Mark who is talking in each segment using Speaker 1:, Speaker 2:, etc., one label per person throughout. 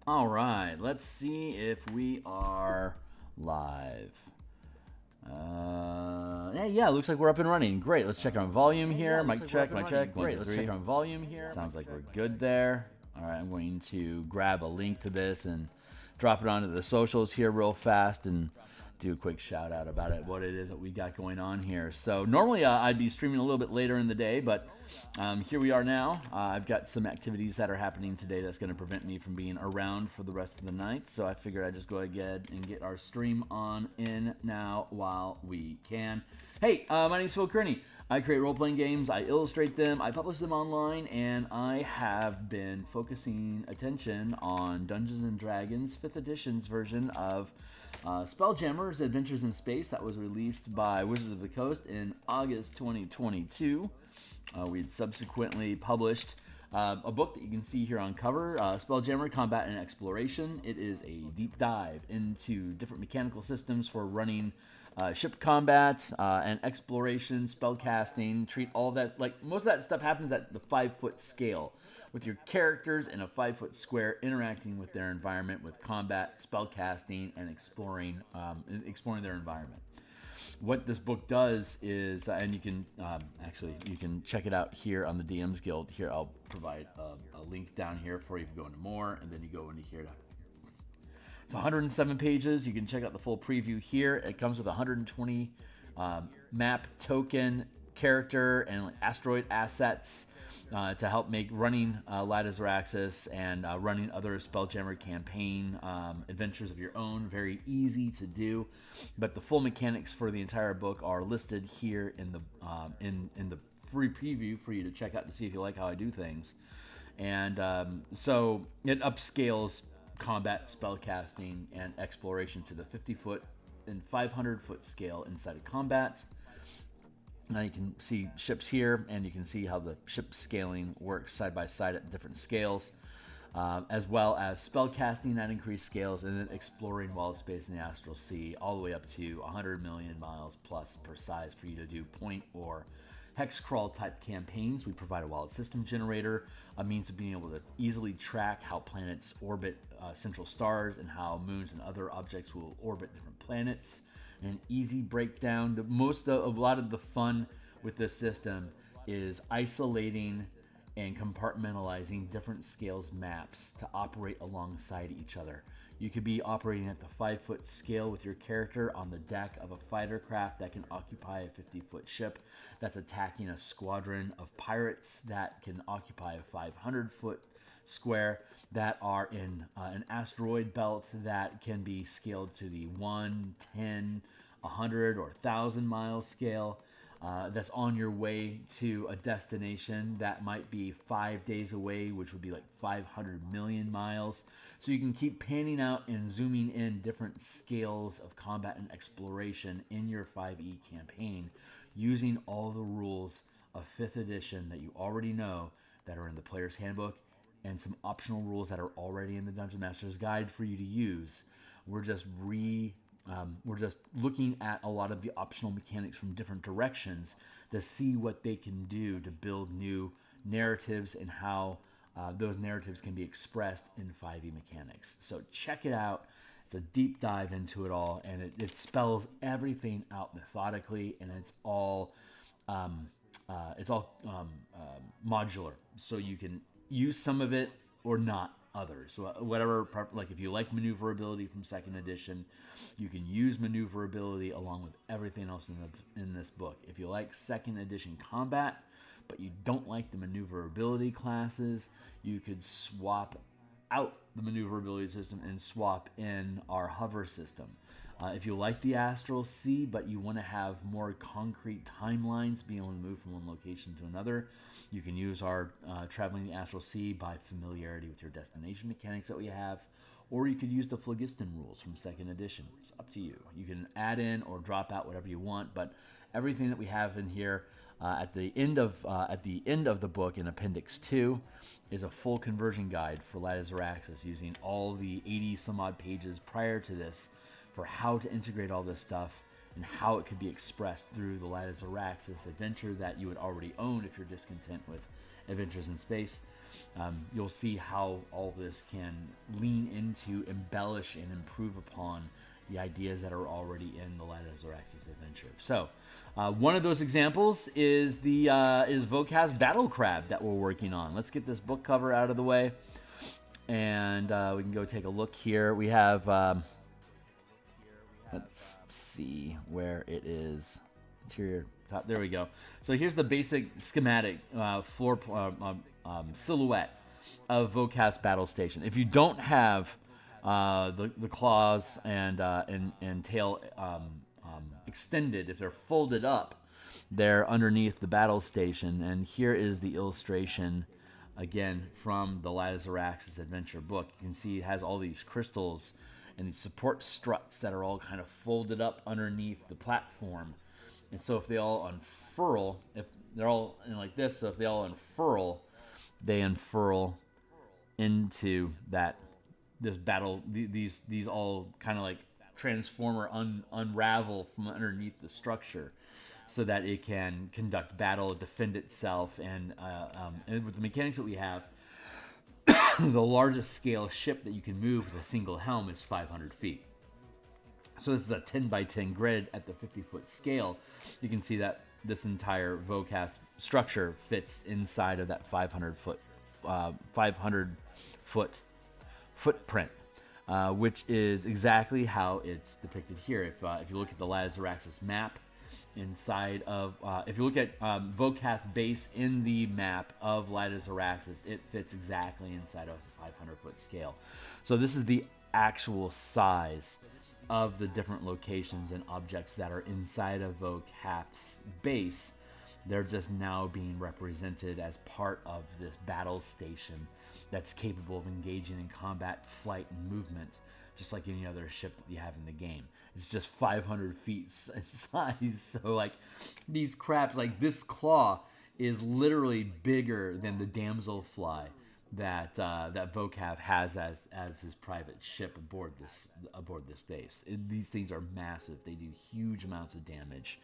Speaker 1: All right, let's see if we are live. Yeah, looks like we're up and running. Great, let's check on volume here. Mic check, mic check. Great, let's check on volume here. Sounds like we're good there. All right, I'm going to grab a link to this and drop it onto the socials here real fast and do a quick shout out about it, what it is that we got going on here. So normally I'd be streaming a little bit later in the day, but here we are now. I've got some activities that are happening today that's going to prevent me from being around for the rest of the night. So I figured I'd just go ahead and get our stream on in now while we can. Hey, my name's Phil Kearney. I create role-playing games, I illustrate them, I publish them online, and I have been focusing attention on Dungeons & Dragons 5th edition's version of Spelljammer's Adventures in Space that was released by Wizards of the Coast in August 2022. We'd subsequently published a book that you can see here on cover, Spelljammer Combat and Exploration. It is a deep dive into different mechanical systems for running ship combat and exploration, spellcasting, treat all of that. Like most of that stuff happens at the 5-foot scale, with your characters in a 5-foot square interacting with their environment with combat, spellcasting, and exploring their environment. What this book does is, and you can you can check it out here on the DMsGuild. Here, I'll provide a link down here for you if you go into more, and then you go into here. It's 107 pages. You can check out the full preview here. It comes with 120 map, token, character, and asteroid assets to help make running Ladder Axis and running other Spelljammer campaign adventures of your own very easy to do. But the full mechanics for the entire book are listed here in the free preview for you to check out to see if you like how I do things. And so it upscales combat, spellcasting, and exploration to the 50-foot and 500-foot scale inside of combat. Now you can see ships here, and you can see how the ship scaling works side by side at different scales, as well as spellcasting at increased scales, and then exploring wild space in the astral sea, all the way up to 100 million miles plus per size for you to do point or hex crawl type campaigns. We provide a wild system generator, a means of being able to easily track how planets orbit central stars and how moons and other objects will orbit different planets. An easy breakdown. A lot of the fun with this system is isolating and compartmentalizing different scales maps to operate alongside each other. You could be operating at the 5-foot scale with your character on the deck of a fighter craft that can occupy a 50-foot ship that's attacking a squadron of pirates that can occupy a 500-foot square that are in an asteroid belt that can be scaled to the 1, 10, 100, or 1,000 mile scale. That's on your way to a destination that might be 5 days away, which would be like 500 million miles. So you can keep panning out and zooming in different scales of combat and exploration in your 5e campaign using all the rules of 5th edition that you already know that are in the player's handbook and some optional rules that are already in the Dungeon Master's Guide for you to use. We're just looking at a lot of the optional mechanics from different directions to see what they can do to build new narratives and how those narratives can be expressed in 5e mechanics. So check it out. It's a deep dive into it all, and it spells everything out methodically, and it's all modular, so you can use some of it or not others. So whatever, like if you like maneuverability from 2nd edition, you can use maneuverability along with everything else in this book. If you like 2nd edition combat, but you don't like the maneuverability classes, you could swap out the maneuverability system and swap in our hover system. If you like the Astral Sea, but you want to have more concrete timelines, being able to move from one location to another, you can use our Traveling the Astral Sea by familiarity with your destination mechanics that we have, or you could use the Phlogiston rules from 2nd edition. It's up to you. You can add in or drop out whatever you want, but everything that we have in here at the end of the book in Appendix 2 is a full conversion guide for Ladder Axis using all the 80 some odd pages prior to this for how to integrate all this stuff and how it could be expressed through the Ladder Axis adventure that you would already own if you're discontent with Adventures in Space. you'll see how all this can lean into, embellish, and improve upon the ideas that are already in the Light of Zarax's adventure. So, one of those examples is the Vocath's Battle Crab that we're working on. Let's get this book cover out of the way, and we can go take a look here. We have, let's see where it is. Interior top. There we go. So here's the basic schematic floor silhouette of Vocath's battle station. If you don't have the claws and tail extended, if they're folded up, they're underneath the battle station. And here is the illustration again from the Light of Zarax's adventure book. You can see it has all these crystals and these support struts that are all kind of folded up underneath the platform. And so if they all unfurl, if they're all like this, so if they all unfurl, they unfurl into this battle. These all kind of like transform or unravel from underneath the structure, so that it can conduct battle, defend itself, and with the mechanics that we have, the largest scale ship that you can move with a single helm is 500 feet. So this is a 10 by 10 grid at the 50-foot scale. You can see that this entire Vocath structure fits inside of that 500-foot footprint, which is exactly how it's depicted here. If you look at the Light of Zarax's map, inside of, if you look at Vocath's base in the map of Light of Zarax's, it fits exactly inside of a 500-foot scale. So this is the actual size of the different locations and objects that are inside of Vocath's base. They're just now being represented as part of this battle station that's capable of engaging in combat, flight, and movement, just like any other ship that you have in the game. It's just 500 feet in size. So like these crabs, like this claw is literally bigger than the damselfly that Vocath has as his private ship aboard this base. These things are massive. They do huge amounts of damage,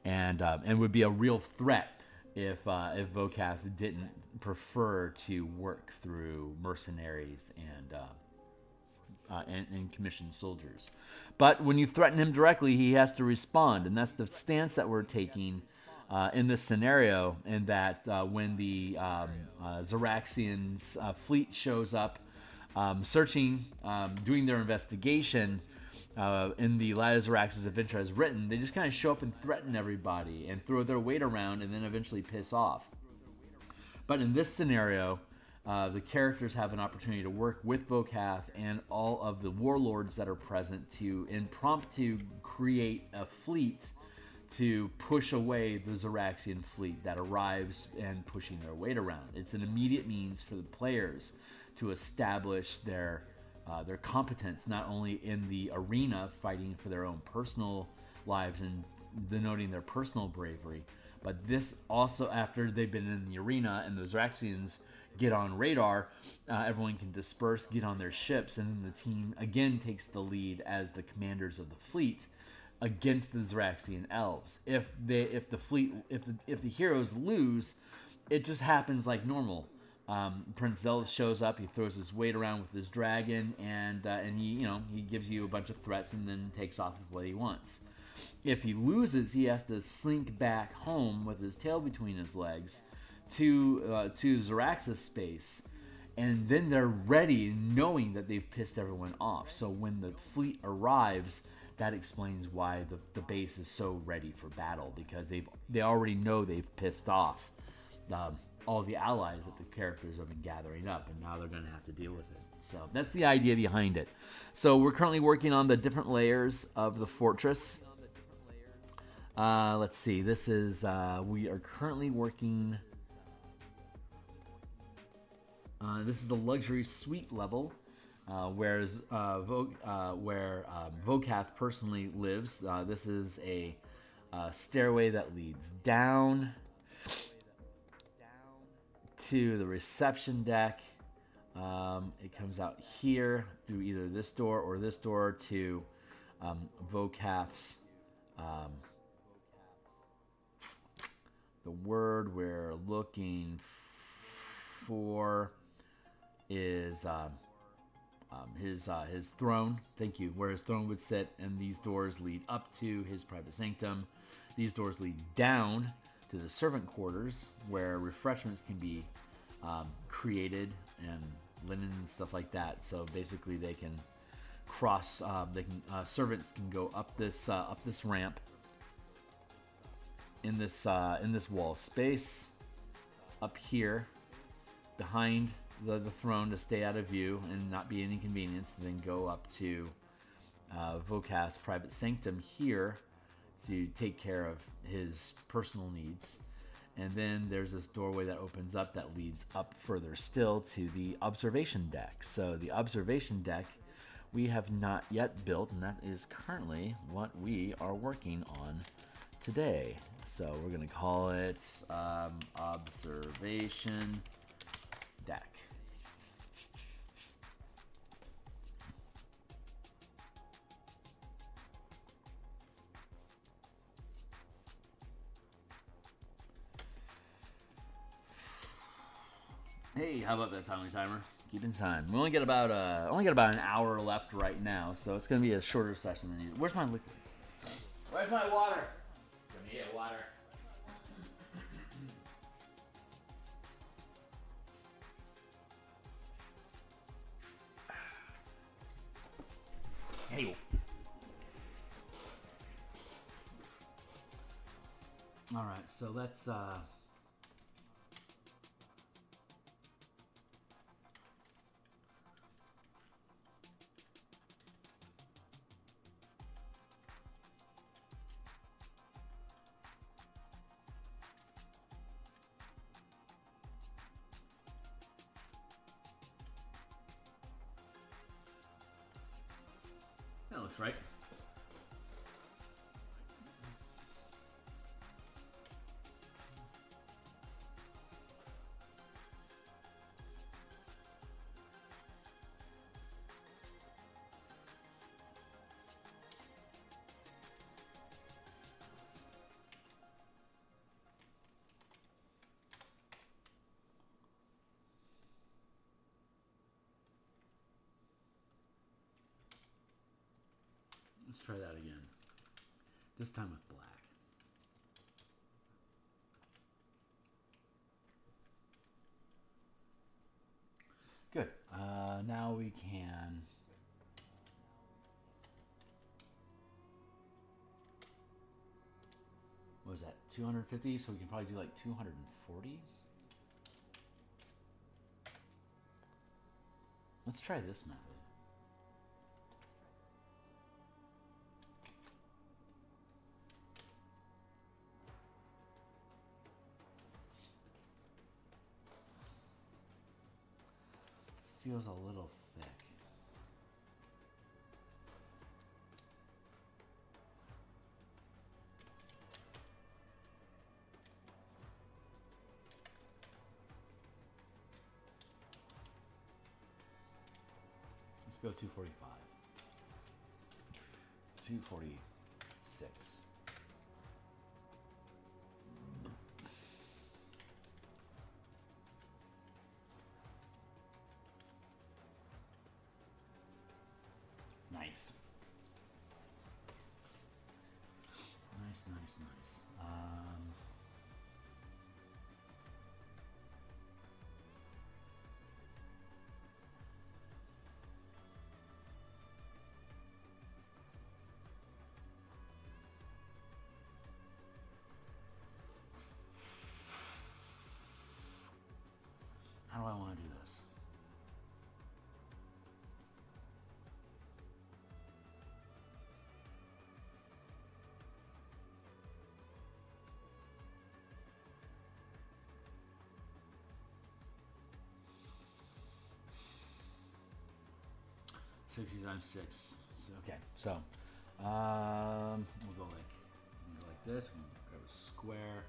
Speaker 1: and would be a real threat if Vocath didn't prefer to work through mercenaries and commissioned soldiers. But when you threaten him directly, he has to respond, and that's the stance that we're taking in this scenario. And that when the Zaraxian's fleet shows up, searching, doing their investigation, in the Light of Zarax's adventure as written, they just kind of show up and threaten everybody and throw their weight around and then eventually piss off. But in this scenario, the characters have an opportunity to work with Vocath and all of the warlords that are present to impromptu create a fleet to push away the Zaraxian fleet that arrives and pushing their weight around. It's an immediate means for the players to establish their competence, not only in the arena fighting for their own personal lives and denoting their personal bravery, but this also, after they've been in the arena and the Zaraxians get on radar, everyone can disperse, get on their ships, and then the team again takes the lead as the commanders of the fleet against the Zaraxian elves. If the heroes lose, it just happens like normal. Prince Zealous shows up, he throws his weight around with his dragon, and he gives you a bunch of threats and then takes off with what he wants. If he loses, he has to slink back home with his tail between his legs to Zarax's space, and then they're ready, knowing that they've pissed everyone off. So when the fleet arrives, that explains why the base is so ready for battle, because they already know they've pissed off all the allies that the characters have been gathering up, and now they're going to have to deal with it. So that's the idea behind it. So we're currently working on the different layers of the fortress. Let's see. This is we are currently working. This is the luxury suite level, where Vocath personally lives. This is a stairway that leads down to the reception deck. It comes out here through either this door or this door to Vocath's. The word we're looking for is his throne. Thank you. Where his throne would sit, and these doors lead up to his private sanctum. These doors lead down to the servant quarters, where refreshments can be created and linen and stuff like that. So basically, they can cross. Servants can go up this ramp in this wall space up here behind the throne to stay out of view and not be an inconvenience. And then go up to Vocath's private sanctum here to take care of his personal needs. And then there's this doorway that opens up that leads up further still to the observation deck. So the observation deck we have not yet built, and that is currently what we are working on today. So we're going to call it observation deck. Hey, how about that timely timer? Keeping time. We only got about an hour left right now, so it's gonna be a shorter session than usual. Where's my liquid? Where's my water? Give me a water. Hey. All right, so let's. That looks right. Let's try that again. This time with black. Good. Now we can. What was that? 250? So we can probably do like 240. Let's try this method. Feels a little thick. Let's go 245. 246. Nice. Nice. How do I want to do this? Sixty times six. Okay, so we'll go like this. We'll grab a square.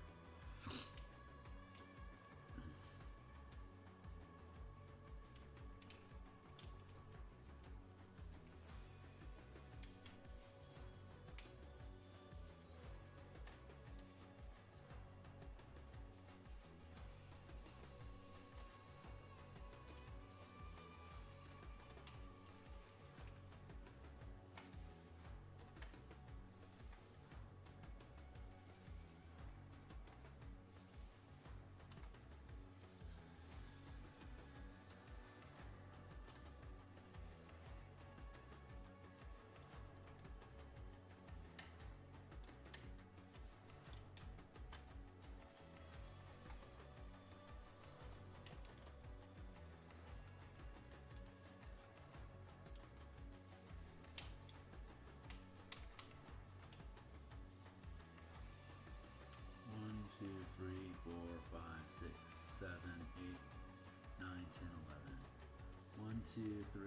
Speaker 1: 2, 3.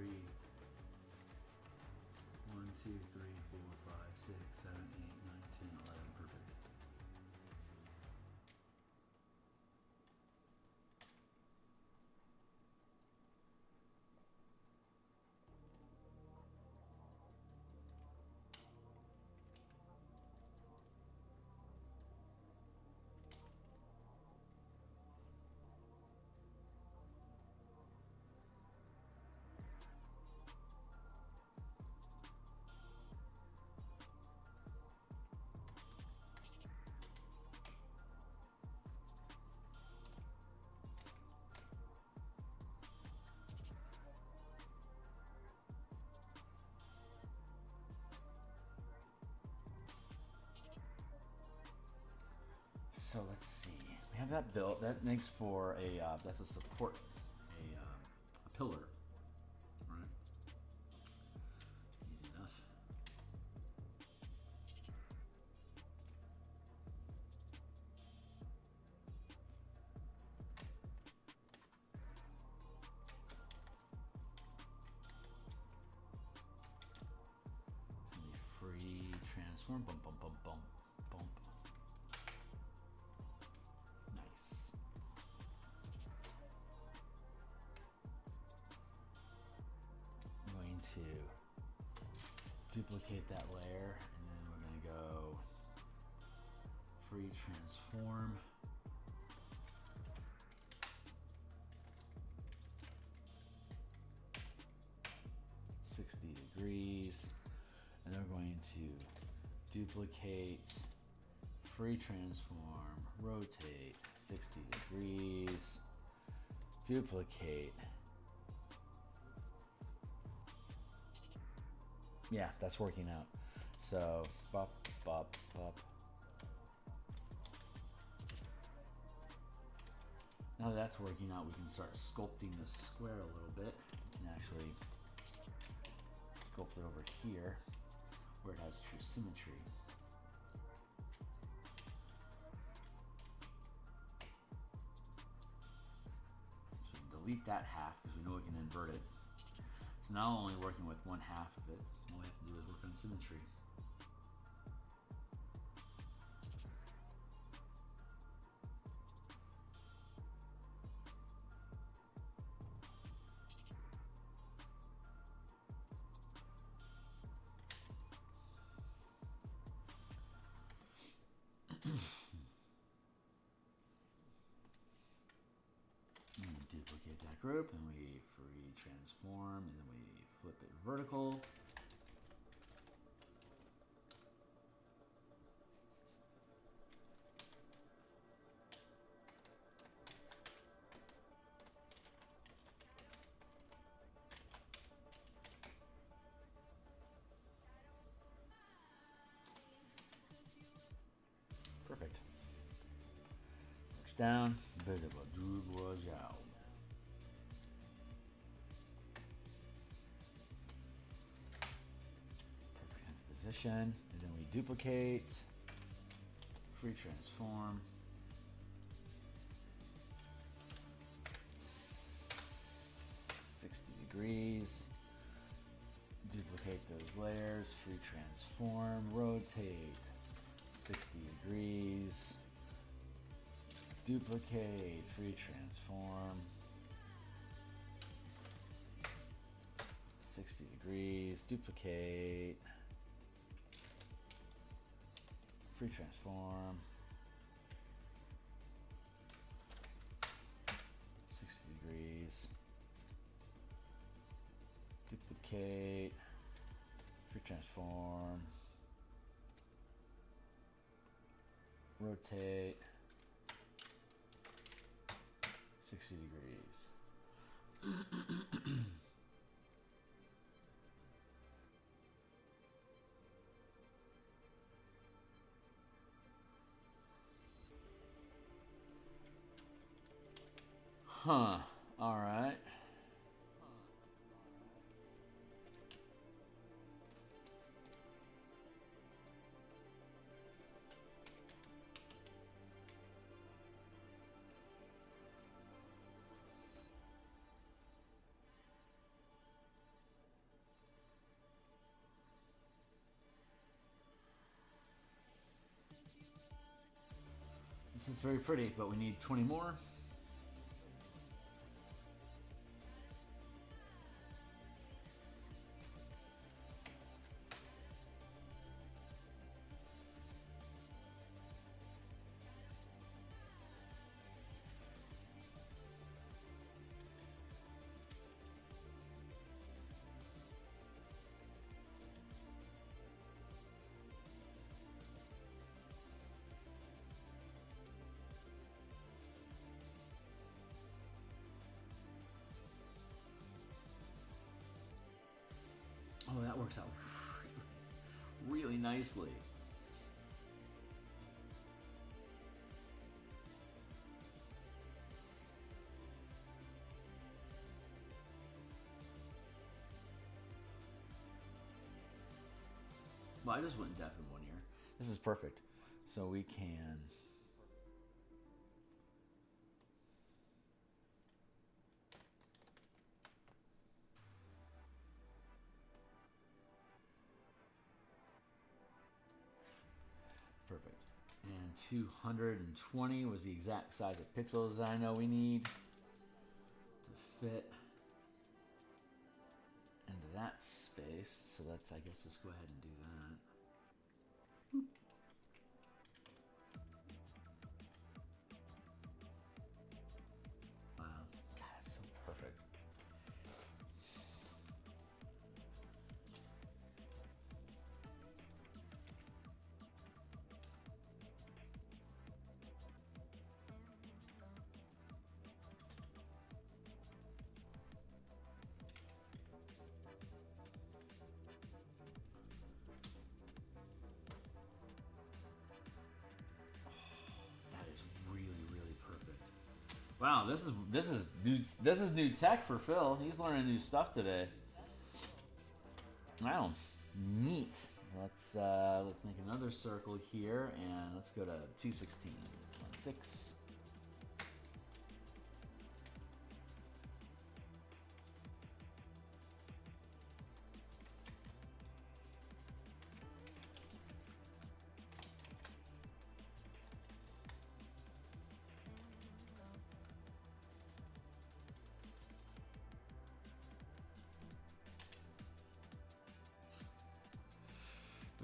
Speaker 1: 1, 2, 3, 4, 5, 6, 7, 8, 9, 10, 11. Perfect. So let's see. We have that built. That makes for a that's a support, a pillar, right? Easy enough. Free transform. Bump, bump, bump, bump, bump. Nice. I'm going to duplicate that layer, and then we're going to go free transform. Degrees, and then we're going to duplicate, free transform, rotate 60 degrees, duplicate. Yeah, that's working out. So bop, bop, bop. Now that that's working out, we can start sculpting this square a little bit. We can actually sculpt it over here where it has true symmetry. So we can delete that half because we know we can invert it. So now only working with one half of it, all we have to do is work on symmetry. Duplicate that group, and we free transform, and then we flip it vertical. Perfect. Works down, visible, double jow. Position, and then we duplicate, free transform, 60 degrees, duplicate those layers, free transform, rotate 60 degrees, duplicate, free transform, 60 degrees, duplicate, free transform, 60 degrees, duplicate, free transform, rotate 60 degrees. Huh, all right. It's very pretty, but we need 20 more. Oh, that works out really nicely. Well, I just went deaf in 1 year. This is perfect. So we can... Perfect. And 220 was the exact size of pixels that I know we need to fit into that space. So let's, I guess, just go ahead and do that. Wow. God, it's so perfect. Wow, this is new tech for Phil. He's learning new stuff today. Wow, neat. Let's make another circle here, and let's go to 216. 16.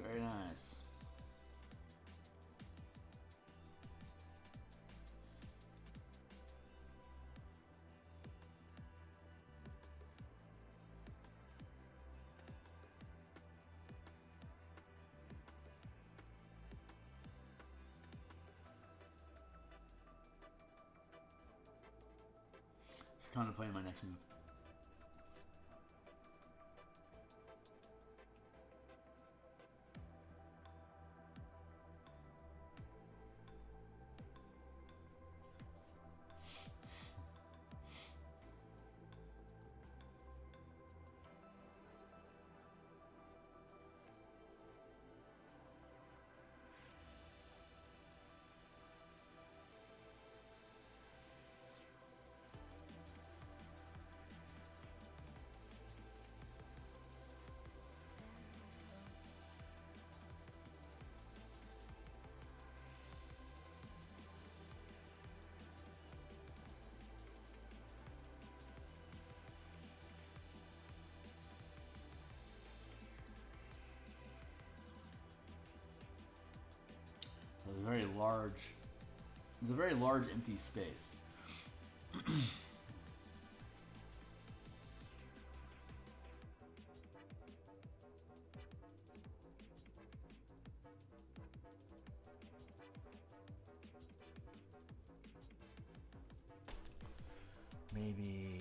Speaker 1: Very nice. Just contemplating my next move. So it's a very large empty space. Maybe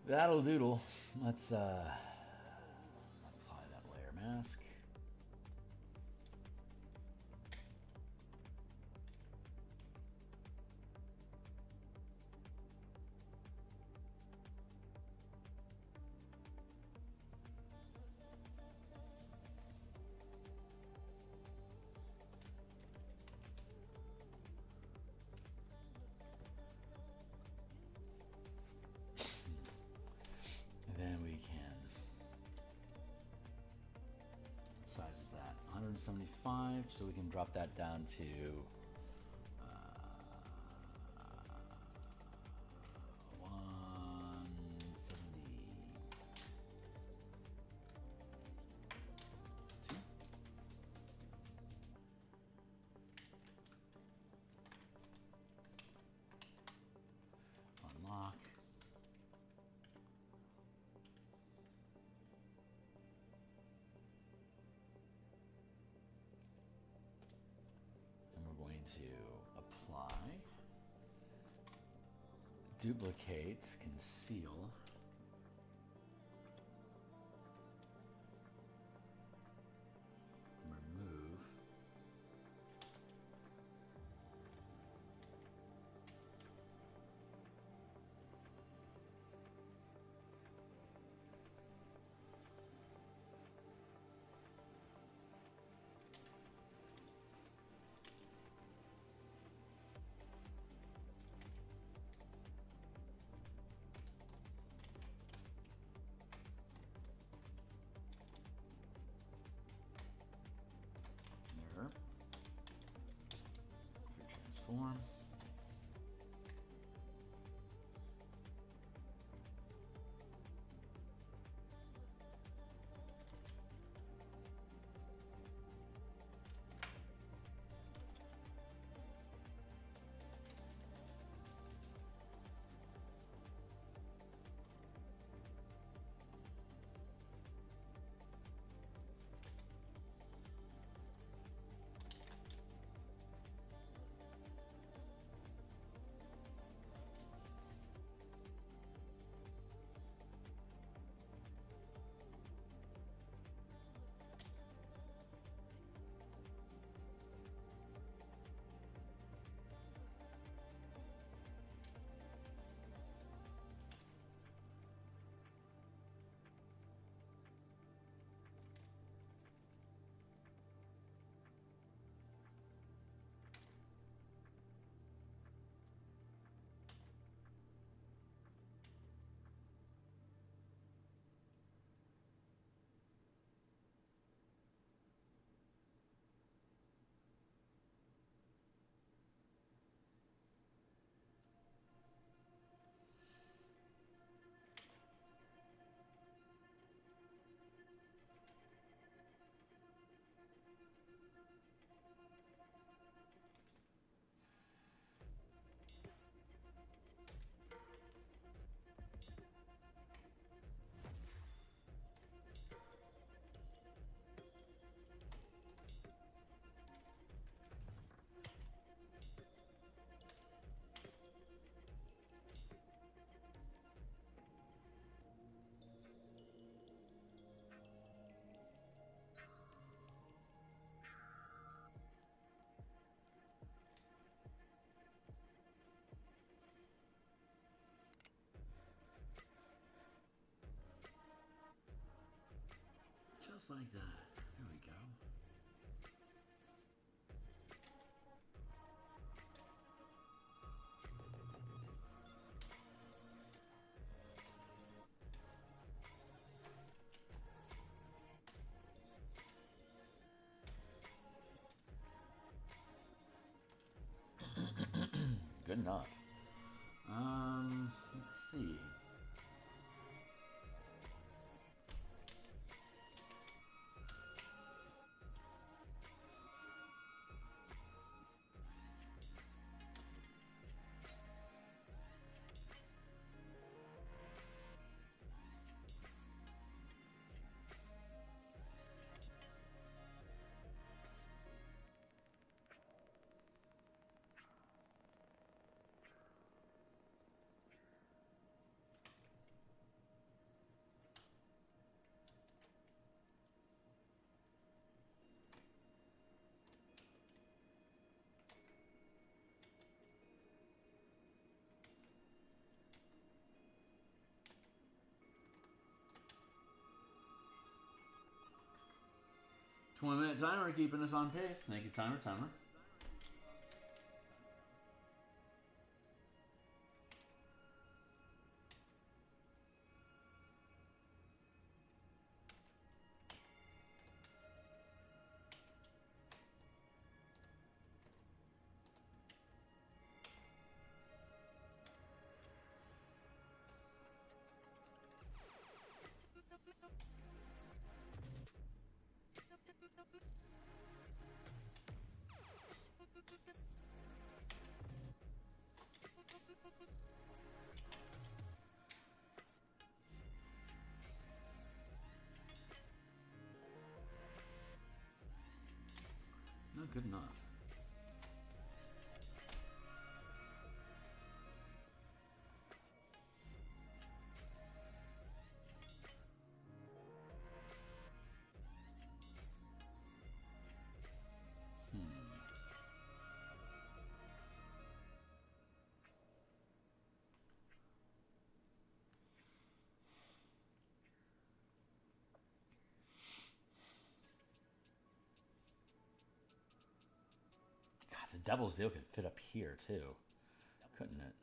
Speaker 1: That'll doodle. Let's apply that layer mask. Then we can, what size is that? 175, so we can drop that down to 172. Unlock. To apply, duplicate, conceal, remove, mirror, transform. Just like that. There we go. Good enough. Let's see. 20-minute timer keeping us on pace. Thank you, timer. Not good enough. The Devil's Deal could fit up here too, couldn't it?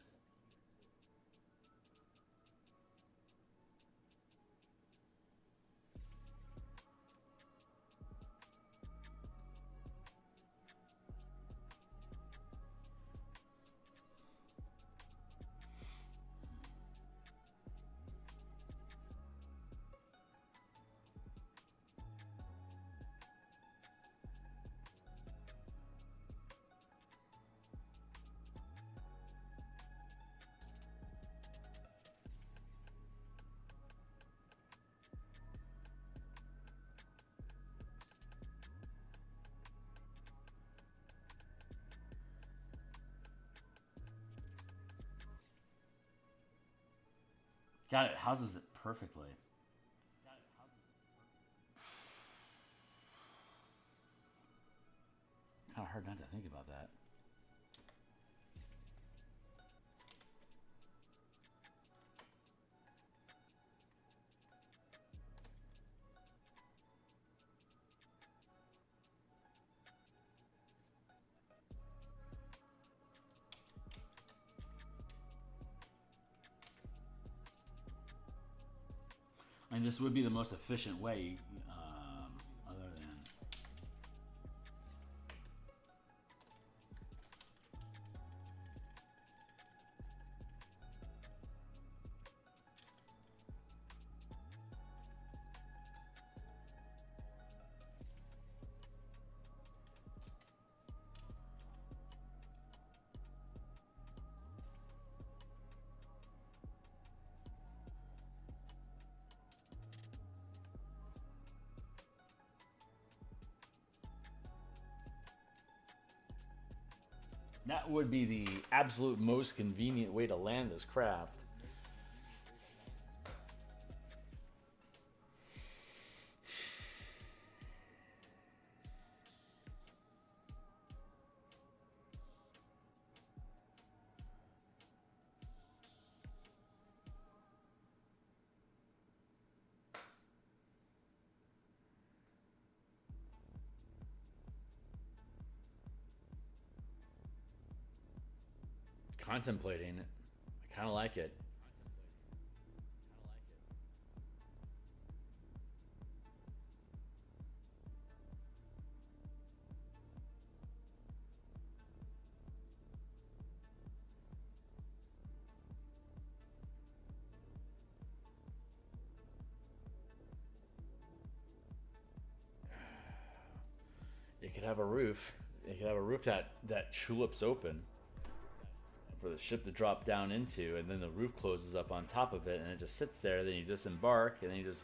Speaker 1: God, it houses it perfectly. Kind of hard not to think about that. And this would be the most efficient way, other than... That would be the absolute most convenient way to land this craft. Contemplating it. I kind of like it. You could have a roof. You could have a roof that tulips open for the ship to drop down into, and then the roof closes up on top of it, and it just sits there. Then you disembark, and then you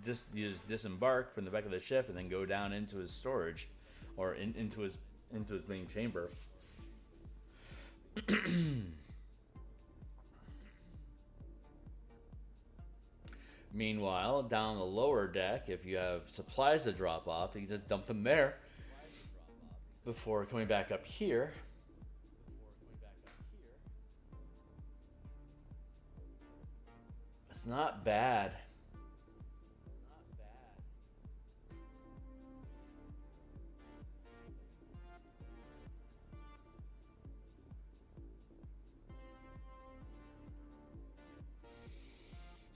Speaker 1: just disembark from the back of the ship, and then go down into his storage, or into his main chamber. Meanwhile, down the lower deck, if you have supplies to drop off, you can just dump them there before coming back up here. It's not bad.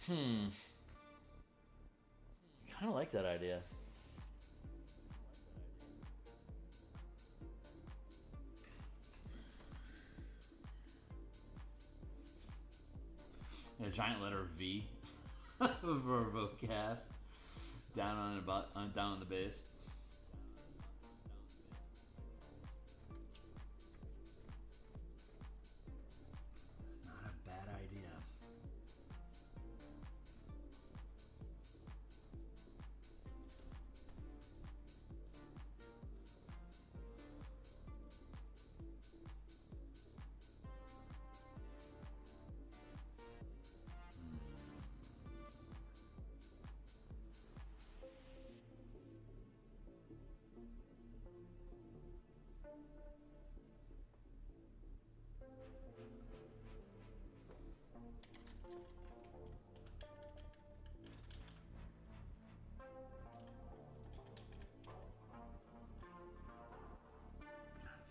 Speaker 1: Hmm. Kind of like that idea. A giant letter V for Vocath down on the base. Not a bad idea.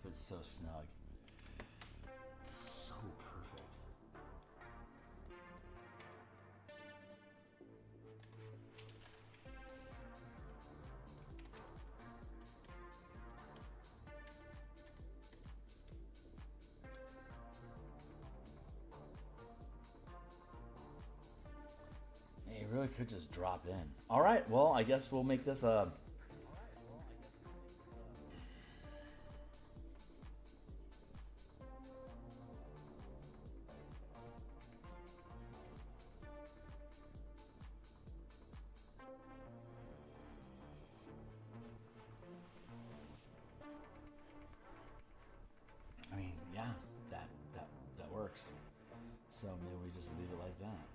Speaker 1: It's so snug. It's so perfect. Hey, you really could just drop in. All right, well, I guess we'll make this a... I mean, yeah, that works. So maybe we just leave it like that.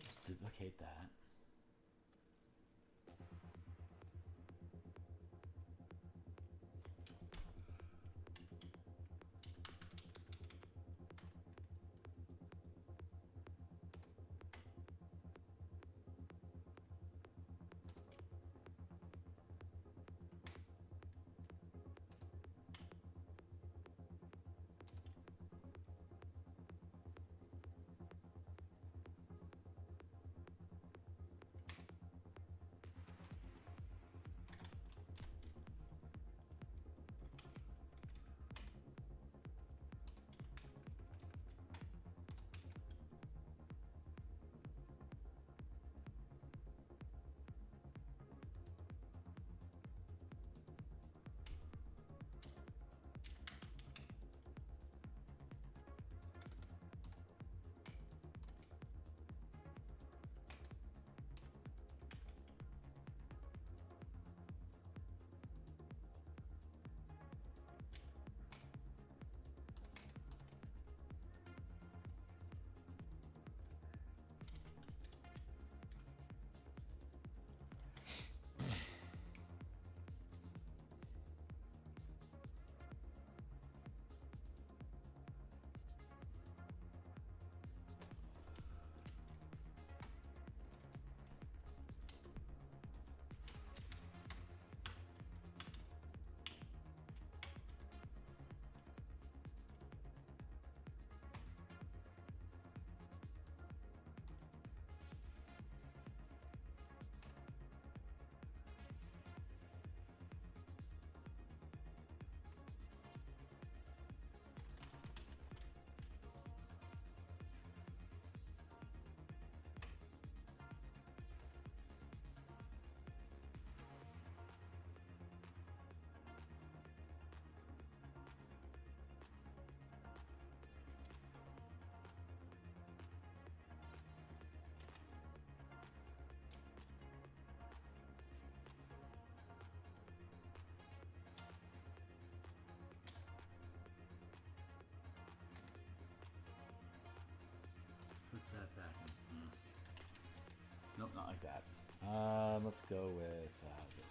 Speaker 1: Let's duplicate that. that. Let's go with this.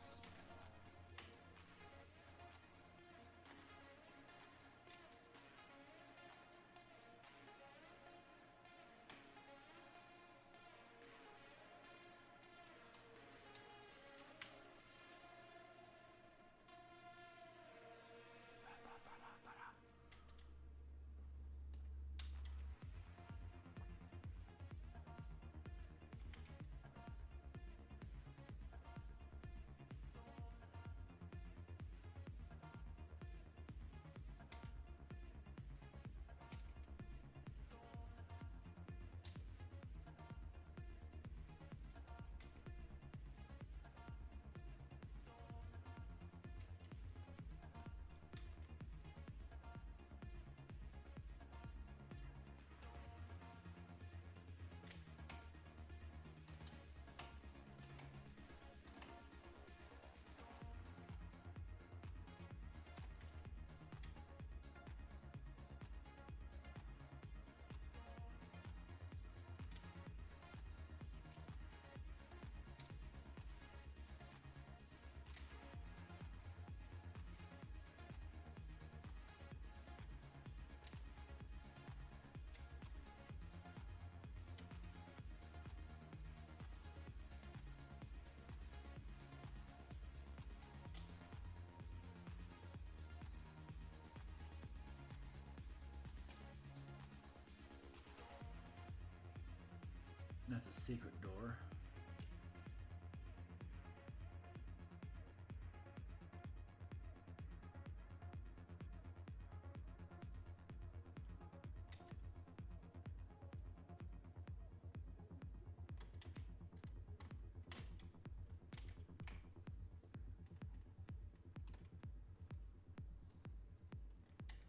Speaker 1: That's a secret door.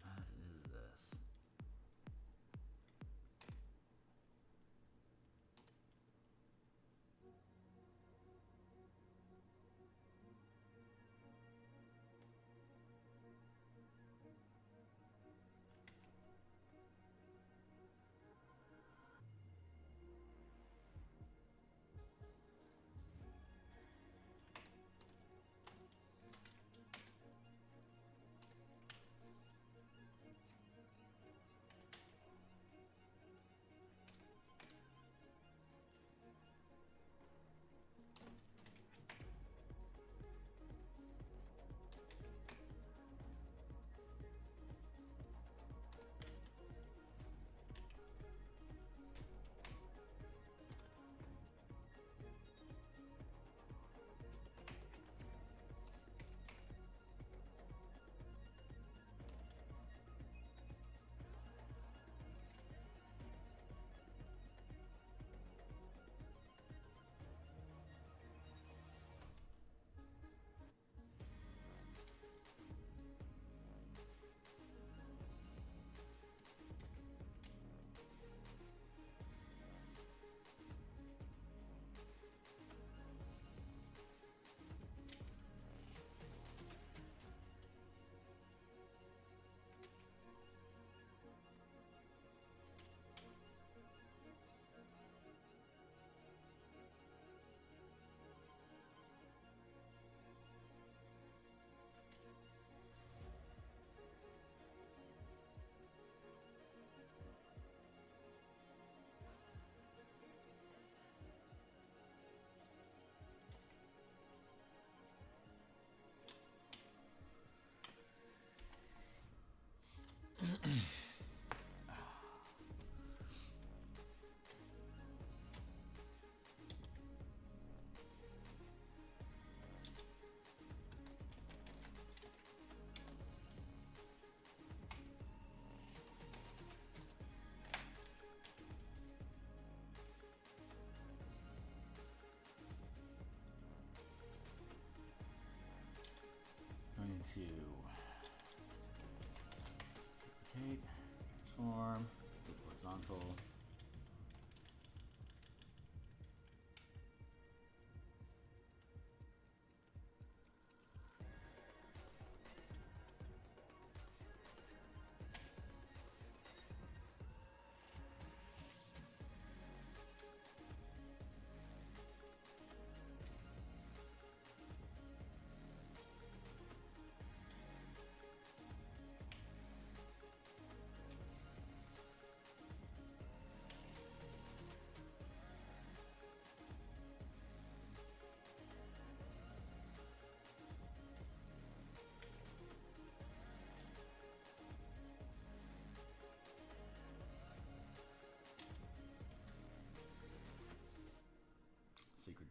Speaker 1: What is this? Going to duplicate, transform, do horizontal.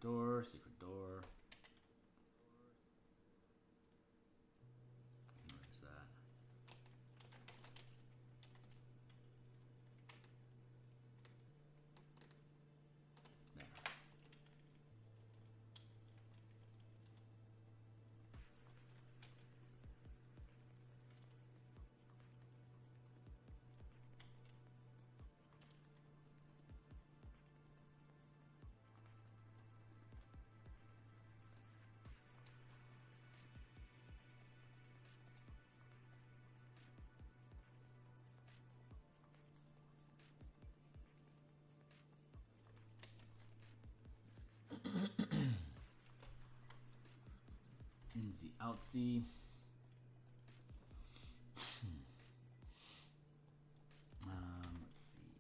Speaker 1: door, secret door. Where is that? There. Insy outsy. Let's see.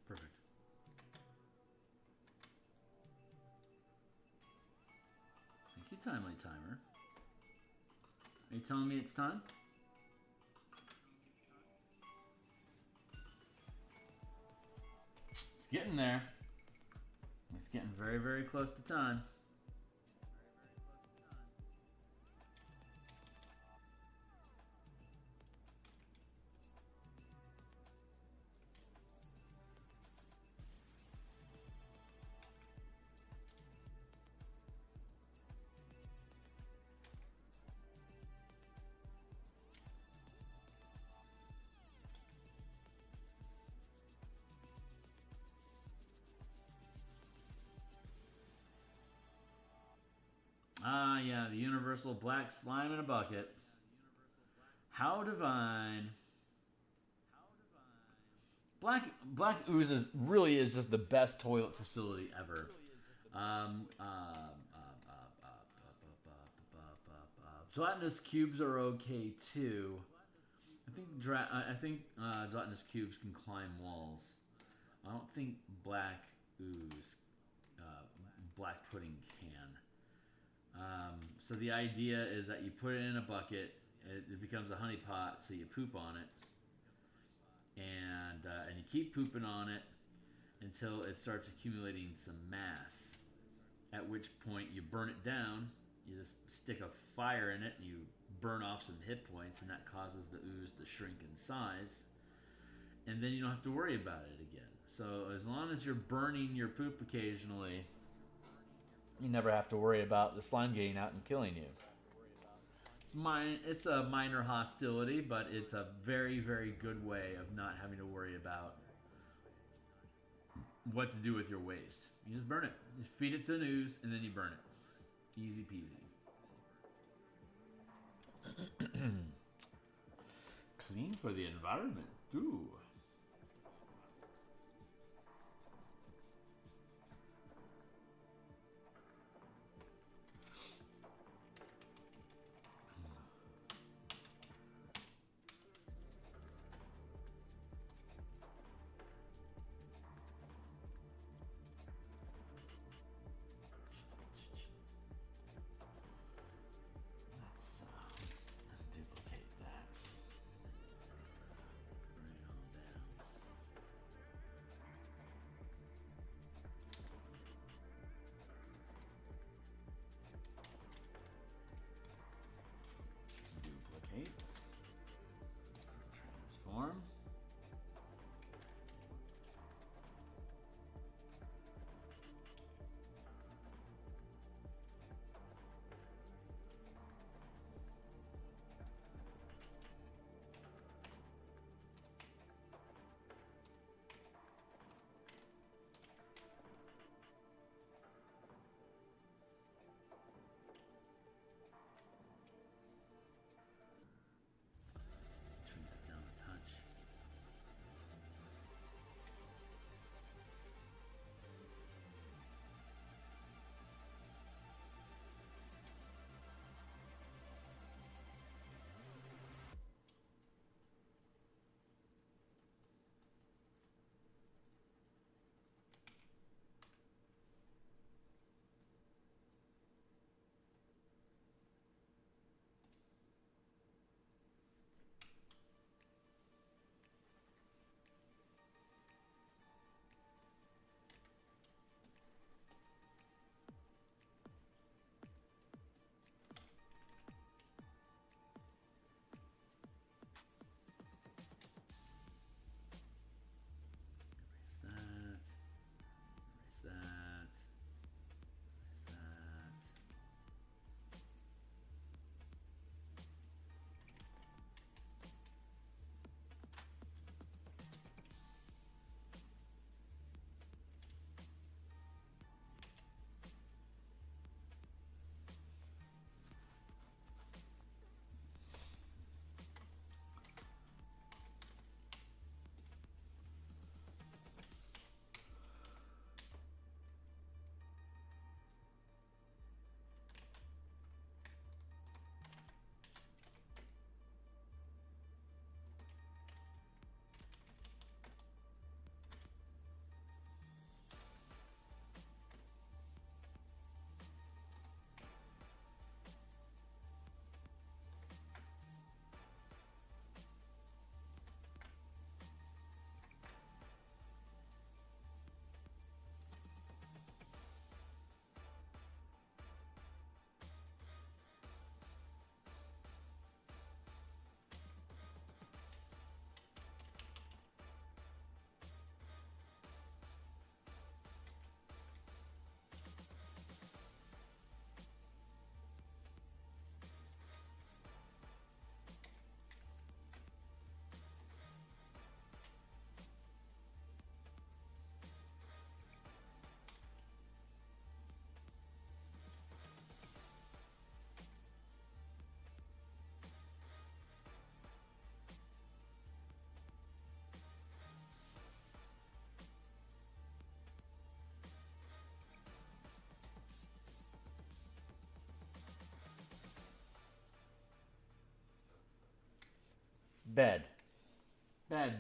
Speaker 1: Perfect. Thank you, Timely Timer. Are you telling me it's time? It's getting there. It's getting very, very close to time. Ah, yeah, the universal black slime in a bucket. How divine. Black ooze really is just the best toilet facility ever. Gelatinous cubes are okay too. I think gelatinous cubes can climb walls. I don't think black ooze, black pudding can. So the idea is that you put it in a bucket, it becomes a honey pot, so you poop on it, and you keep pooping on it until it starts accumulating some mass. At which point you burn it down. You just stick a fire in it and you burn off some hit points, and that causes the ooze to shrink in size. and then you don't have to worry about it again. So as long as you're burning your poop occasionally, you never have to worry about the slime getting out and killing you. It's a minor hostility, but it's a very, very good way of not having to worry about what to do with your waste. You just burn it. You just feed it to the news, and then you burn it. Easy peasy. Clean for the environment, too. Let's duplicate that. Bring it all down. Duplicate. Transform. Turn that down a touch. Erase that. Erase that. Erase that. Bed. Bed.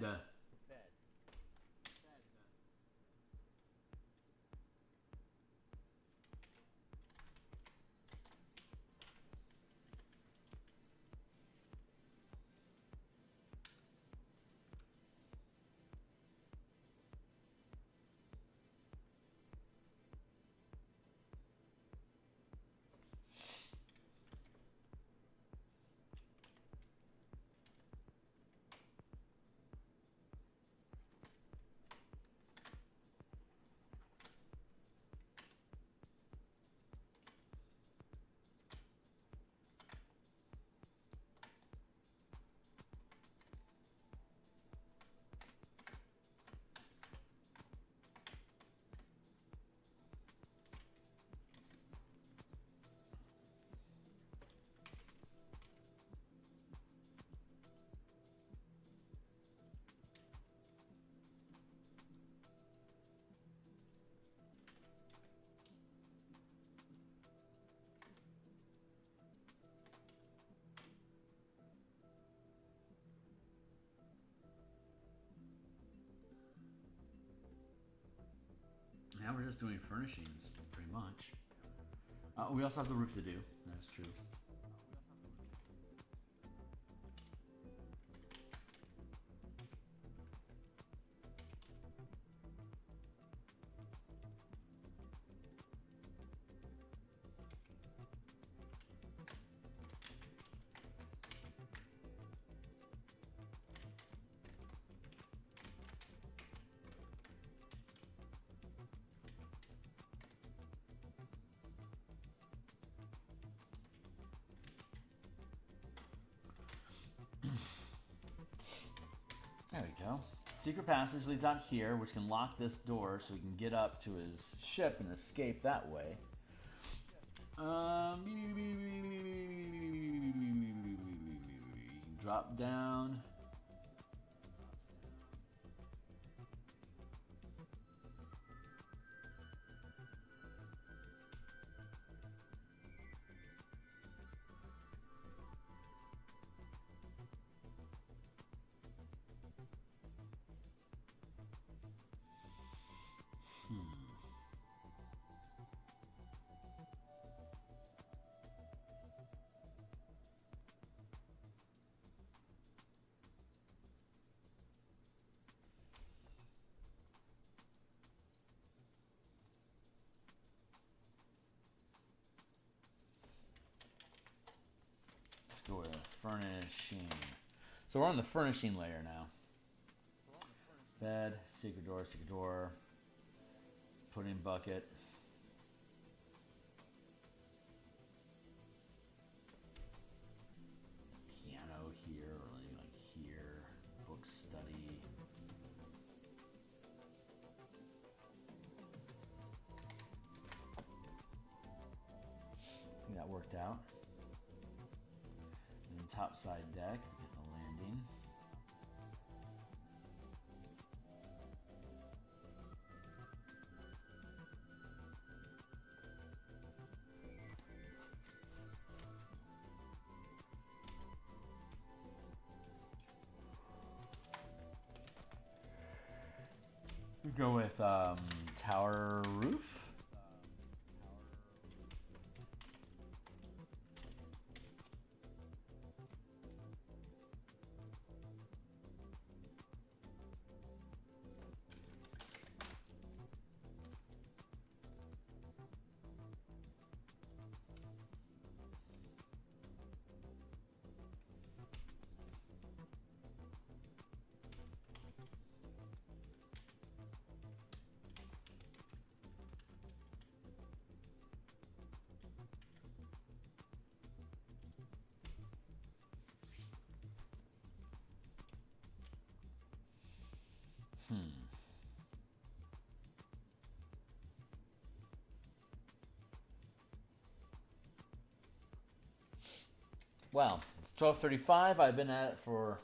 Speaker 1: Now we're just doing furnishings, pretty much. We also have the roof to do. That's true. There we go. Secret passage leads out here, which can lock this door so we can get up to his ship and escape that way. Drop down. Let's go with furnishing. So we're on the furnishing layer now. Bed, secret door, put in bucket. Piano here, or like here, book study. I think that worked out. And then top side deck, get the landing. We go with tower roof. Well, it's 12:35. I've been at it for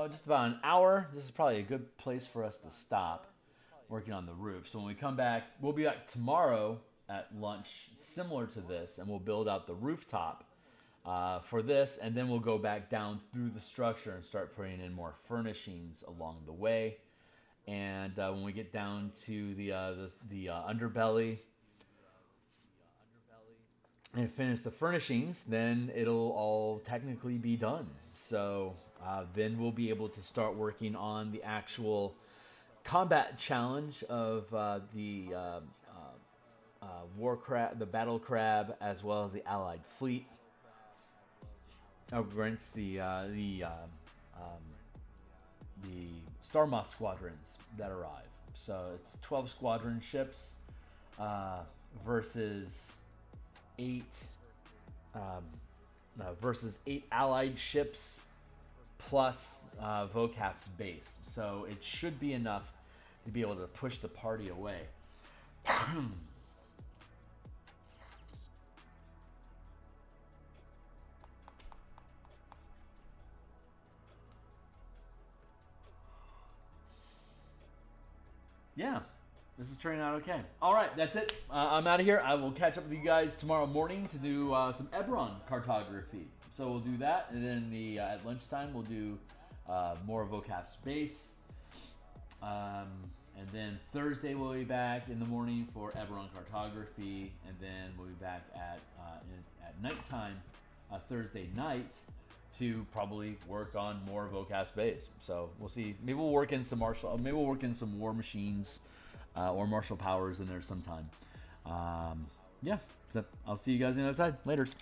Speaker 1: just about an hour. This is probably a good place for us to stop working on the roof. So when we come back, we'll be back tomorrow at lunch, similar to this, and we'll build out the rooftop for this, and then we'll go back down through the structure and start putting in more furnishings along the way. And when we get down to the underbelly and finish the furnishings, then it'll all technically be done. So then we'll be able to start working on the actual combat challenge of the war crab, the battle crab, as well as the allied fleet against the Star Moth squadrons that arrive. So it's 12 squadron ships versus 8 allied ships plus Vocath's base. So it should be enough to be able to push the party away. Yeah, this is turning out okay. All right, that's it. I'm out of here. I will catch up with you guys tomorrow morning to do some Eberron cartography. So we'll do that, and then at lunchtime we'll do more Vocath's base, and And then Thursday we'll be back in the morning for Eberron cartography, and then we'll be back at nighttime, Thursday night, to probably work on more Vocath base. So we'll see. Maybe we'll work in some martial. Maybe we'll work in some war machines or martial powers in there sometime. Yeah. So I'll see you guys on the other side. Laters.